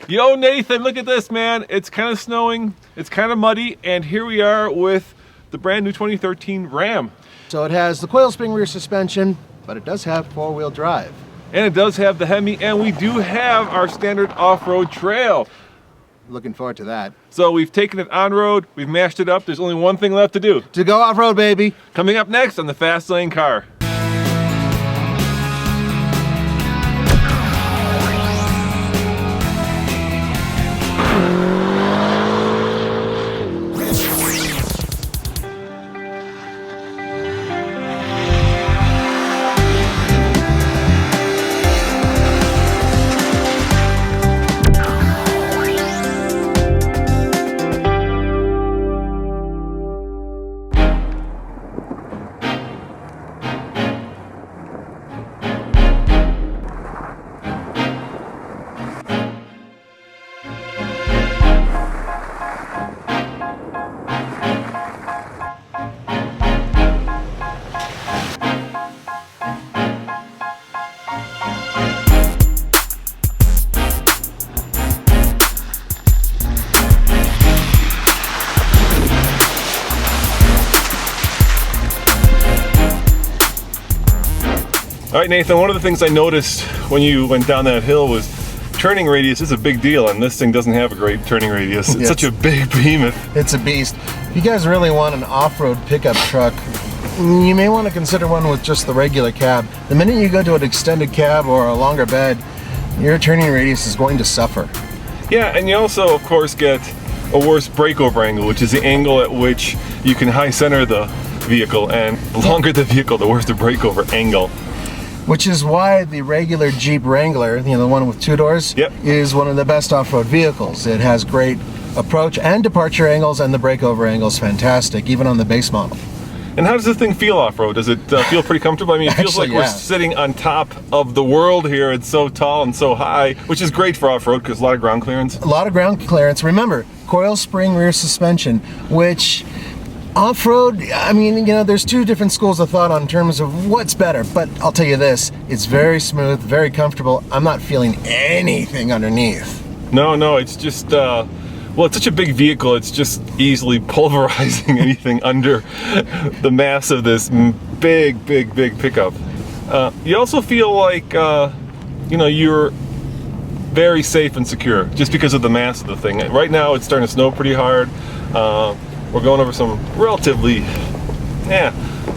Yo, Nathan, look at this, man. It's kind of snowing, it's kind of muddy, and here we are with the brand new 2013 Ram. So it has the coil spring rear suspension, but it does have four-wheel drive. And it does have the HEMI, and we do have our standard off-road trail. Looking forward to that. So we've taken it on-road, we've mashed it up, there's only one thing left to do. To go off-road, baby. Coming up next on the Fast Lane Car. All right, Nathan, one of the things I noticed when you went down that hill was turning radius is a big deal, and this thing doesn't have a great turning radius. It's such a big behemoth. It's a beast. If you guys really want an off-road pickup truck, you may want to consider one with just the regular cab. The minute you go to an extended cab or a longer bed, your turning radius is going to suffer. Yeah, and you also, of course, get a worse breakover angle, which is the angle at which you can high center the vehicle, and the longer the vehicle, the worse the breakover angle. Which is why the regular Jeep Wrangler, you know, the one with two doors, is one of the best off-road vehicles. It has great approach and departure angles, and the breakover angle is fantastic, even on the base model. And how does this thing feel off-road? Does it feel pretty comfortable? I mean, it feels like we're sitting on top of the world here. It's so tall and so high, which is great for off-road because a lot of ground clearance. A lot of ground clearance. Remember, coil spring rear suspension, which off-road, I mean, you know, there's two different schools of thought on terms of what's better, but I'll tell you this, it's very smooth, very comfortable. I'm not feeling anything underneath. No, it's just, well, it's such a big vehicle, it's just easily pulverizing anything under the mass of this big pickup. You also feel like, you know, you're very safe and secure just because of the mass of the thing. Right now it's starting to snow pretty hard. We're going over some relatively,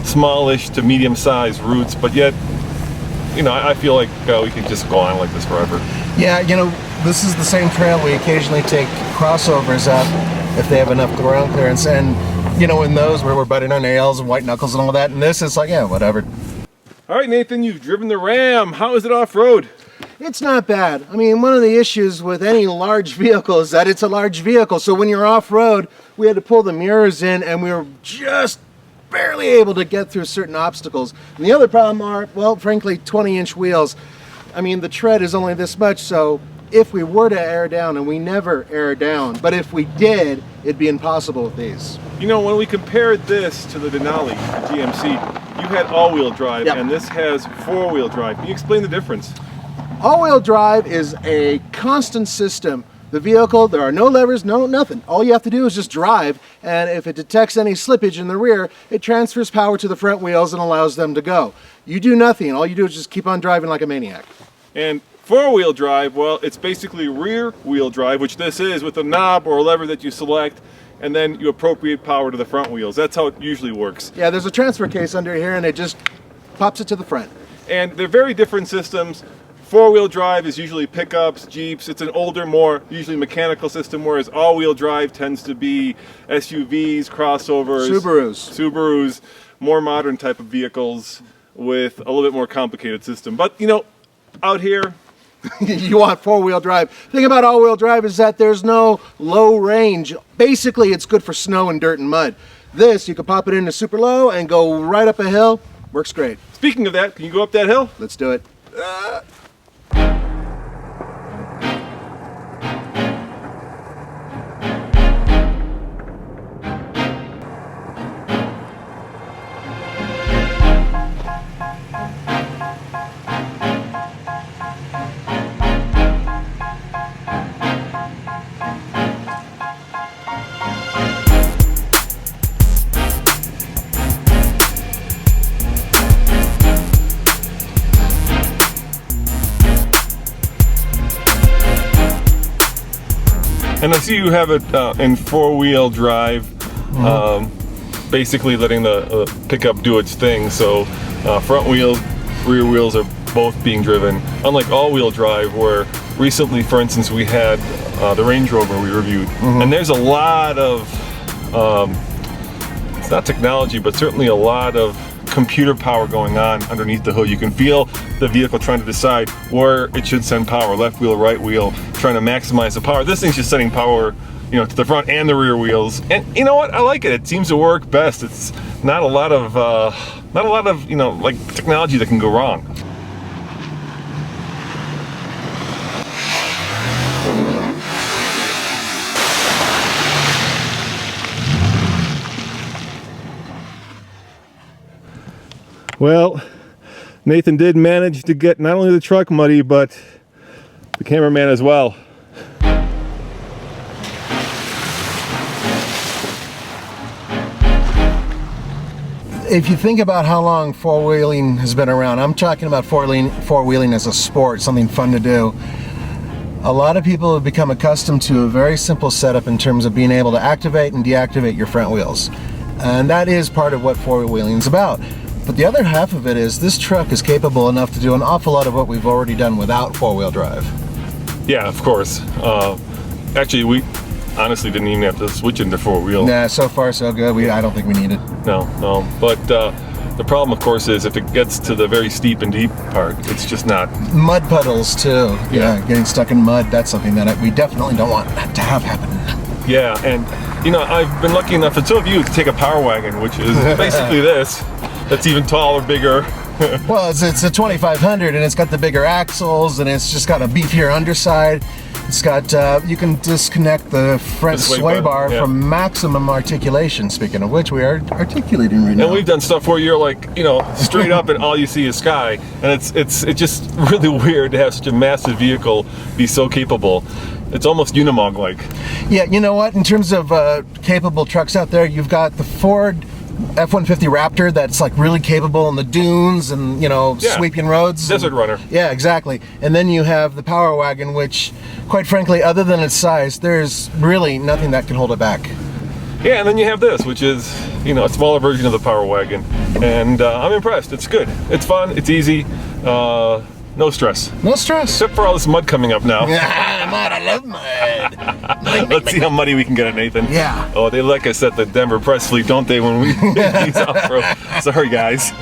smallish to medium-sized routes, but yet, you know, I feel like we could just go on like this forever. Yeah, you know, this is the same trail we occasionally take crossovers up if they have enough ground clearance, and, you know, in those where we're biting our nails and white knuckles and all that, and this is like, yeah, whatever. All right, Nathan, you've driven the Ram. How is it off-road? It's not bad. I mean, one of the issues with any large vehicle is that it's a large vehicle. So when you're off-road, we had to pull the mirrors in, and we were just barely able to get through certain obstacles. And the other problem are, well, frankly, 20-inch wheels. I mean, the tread is only this much, so if we were to air down, and we never air down, but if we did, it'd be impossible with these. You know, when we compared this to the Denali, the GMC, you had all-wheel drive, and this has four-wheel drive. Can you explain the difference? All-wheel drive is a constant system. The vehicle, there are no levers, nothing. All you have to do is just drive, and if it detects any slippage in the rear, it transfers power to the front wheels and allows them to go. You do nothing. All you do is just keep on driving like a maniac. And four-wheel drive, well, it's basically rear-wheel drive, which this is, with a knob or a lever that you select, and then you appropriate power to the front wheels. That's how it usually works. Yeah, there's a transfer case under here, and it just pops it to the front. And they're very different systems. Four-wheel drive is usually pickups, Jeeps. It's an older, more usually mechanical system, whereas all-wheel drive tends to be SUVs, crossovers, Subarus, more modern type of vehicles with a little bit more complicated system. But, you know, out here, you want four-wheel drive. The thing about all-wheel drive is that there's no low range. Basically, it's good for snow and dirt and mud. This, you can pop it into super low and go right up a hill. Works great. Speaking of that, can you go up that hill? Let's do it. And I see you have it in 4-wheel drive, basically letting the pickup do its thing. So front wheels, rear wheels are both being driven, unlike all-wheel drive, where recently, for instance, we had the Range Rover we reviewed, and there's a lot of, it's not technology, but certainly a lot of computer power going on underneath the hood. You can feel the vehicle trying to decide where it should send power, left wheel, right wheel, trying to maximize the power. This thing's just sending power, you know, to the front and the rear wheels. And you know what? I like it. It seems to work best. It's not a lot of, you know, like technology that can go wrong. Well, Nathan did manage to get not only the truck muddy, but the cameraman as well. If you think about how long four-wheeling has been around, I'm talking about four-wheeling as a sport, something fun to do. A lot of people have become accustomed to a very simple setup in terms of being able to activate and deactivate your front wheels. And that is part of what four-wheeling is about. But the other half of it is this truck is capable enough to do an awful lot of what we've already done without four-wheel drive. Yeah, of course. Actually, we honestly didn't even have to switch into four-wheel. Nah, so far so good. I don't think we need it. No. But the problem, of course, is if it gets to the very steep and deep part, it's just not. Mud puddles, too. Yeah, getting stuck in mud, that's something that we definitely don't want to have happen. Yeah, and, you know, I've been lucky enough for two of you to take a Power Wagon, which is basically this. That's even taller, bigger. Well, it's a 2500 and it's got the bigger axles and it's just got a beefier underside. It's got, you can disconnect the front sway bar from maximum articulation, speaking of which we are articulating right now. And we've done stuff where you're like, you know, straight up and all you see is sky. And it's just really weird to have such a massive vehicle be so capable. It's almost Unimog-like. Yeah, you know what? In terms of capable trucks out there, you've got the Ford F-150 Raptor that's like really capable in the dunes and, you know, sweeping roads. Desert runner. Yeah, exactly. And then you have the Power Wagon, which, quite frankly, other than its size, there's really nothing that can hold it back. Yeah, and then you have this, which is, you know, a smaller version of the Power Wagon. And I'm impressed. It's good. It's fun. It's easy. No stress. No stress. Except for all this mud coming up now. Mud, I love mud. Let's see how muddy we can get it, Nathan. Yeah. Oh, they like us at the Denver press fleet, don't they, when we these off-road. Sorry, guys.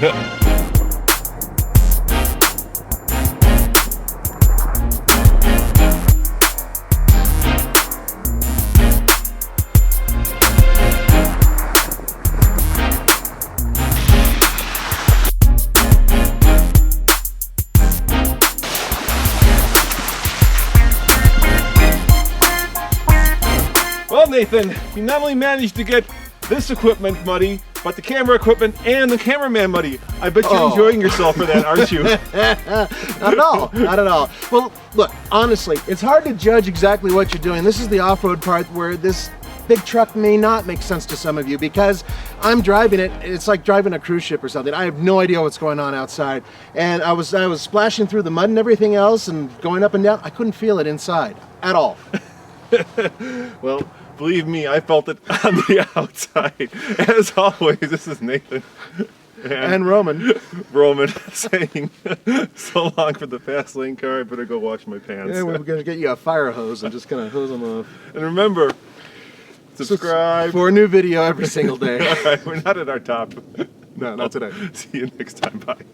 Well, Nathan, you not only managed to get this equipment muddy, but the camera equipment and the cameraman muddy. I bet you're enjoying yourself for that, aren't you? Not at all. Not at all. Well, look, honestly, it's hard to judge exactly what you're doing. This is the off-road part where this big truck may not make sense to some of you because I'm driving it. It's like driving a cruise ship or something. I have no idea what's going on outside. And I was splashing through the mud and everything else and going up and down. I couldn't feel it inside at all. Well, believe me, I felt it on the outside. As always, this is Nathan. And Roman. Roman saying, so long for the fast lane car, I better go wash my pants. Yeah, we're going to get you a fire hose and just kind of hose them off. And remember, subscribe. For a new video every single day. All right, we're not at our top. No, not today. See you next time. Bye.